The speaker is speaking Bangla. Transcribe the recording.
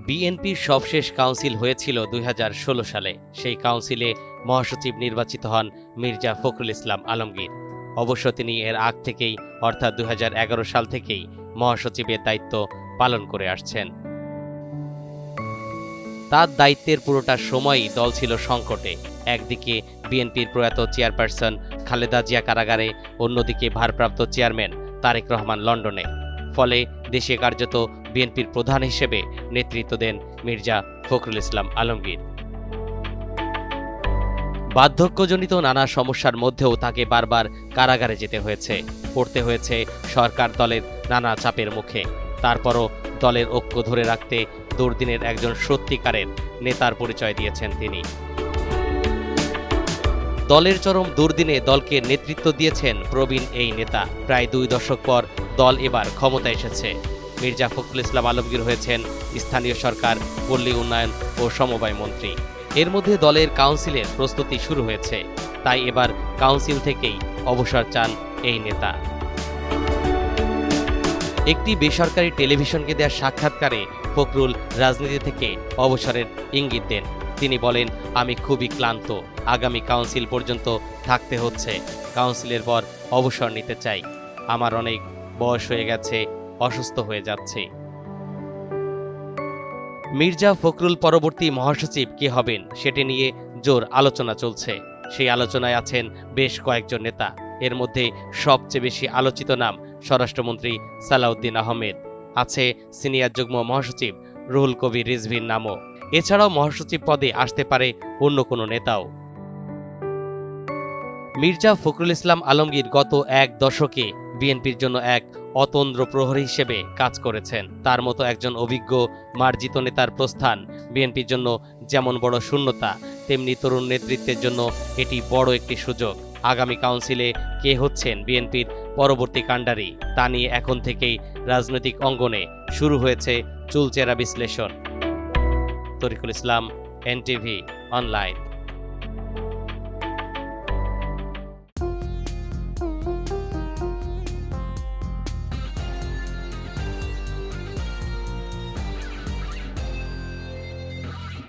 বিএনপির সবশেষ কাউন্সিল হয়েছিল ২০১৬ সালে। সেই কাউন্সিলে মহাসচিব নির্বাচিত হন মির্জা ফখরুল ইসলাম আলমগীর। অবশ্য তিনি এর আগ থেকেই অর্থাৎ ২০১১ সাল থেকেই মহাসচিবের দায়িত্ব পালন করে আসছেন। তার দায়িত্বের পুরোটা সময়ই দল ছিল সংকটে। একদিকে বিএনপির প্রয়াত চেয়ারপারসন খালেদা জিয়া কারাগারে, অন্যদিকে ভারপ্রাপ্ত চেয়ারম্যান তারেক রহমান লন্ডনে। ফলে দেশে কার্যত বিএনপির প্রধান হিসেবে নেতৃত্ব দেন মির্জা ফখরুল ইসলাম আলমগীর। বার্ধক্যজনিত নানা সমস্যার মধ্যেও তাকে বারবার কারাগারে যেতে হয়েছে, পড়তে হয়েছে সরকার দলের নানা চাপের মুখে। তারপরও দলের ঐক্য ধরে রাখতে দুর্দিনের একজন সত্যিকারের নেতার পরিচয় দিয়েছেন তিনি। দলের চরম দুর্দিনে দলকে নেতৃত্ব দিয়েছেন প্রবীণ এই নেতা। প্রায় ২ দশক পর দল এবার ক্ষমতায় এসেছে। মির্জা ফখরুল ইসলাম আলমগীর হয়েছেন স্থানীয় সরকার, পল্লী উন্নয়ন ও সমবায় মন্ত্রী। এর মধ্যে দলের কাউন্সিলের প্রস্তুতি শুরু হয়েছে, তাই এবার কাউন্সিল থেকেই অবসর চান এই নেতা। একটি বেসরকারি টেলিভিশনকে দেওয়া সাক্ষাৎকারে ফখরুল রাজনীতি থেকে অবসরের ইঙ্গিত দেন। তিনি বলেন, আমি খুবই ক্লান্ত, আগামী কাউন্সিল পর্যন্ত থাকতে হচ্ছে। কাউন্সিলের পর অবসর নিতে চাই। আমার অনেক বয়স হয়ে গেছে, অসুস্থ হয়ে যাচ্ছে। মির্জা ফখরুল পরবর্তী মহাসচিব কে হবেন সেটি নিয়ে জোর আলোচনা চলছে। সেই আলোচনায় আছেন বেশ কয়েকজন নেতা। এর মধ্যে সবচেয়ে বেশি আলোচিত নাম স্বরাষ্ট্রমন্ত্রী সালাউদ্দিন আহমেদ। আছে সিনিয়র যুগ্ম মহাসচিব রুহুল কবির রিজভীর নামও। এছাড়াও মহাসচিব পদে আসতে পারে অন্য কোনো নেতাও। মির্জা ফখরুল ইসলাম আলমগীর গত ১ দশকে বিএনপির জন্য এক অতন্দ্র প্রহরী হিসেবে কাজ করেছেন। তার মতো একজন অভিজ্ঞ মার্জিত নেতার প্রস্থান বিএনপির জন্য যেমন বড় শূন্যতা, তেমনি তরুণ নেতৃত্বের জন্য এটি বড় একটি সুযোগ। আগামী কাউন্সিলে কে হচ্ছেন বিএনপির পরবর্তী কাণ্ডারি, তা নিয়ে এখন থেকেই রাজনৈতিক অঙ্গনে শুরু হয়েছে চুলচেরা বিশ্লেষণ। তরিকুল ইসলাম, এনটিভি অনলাইন।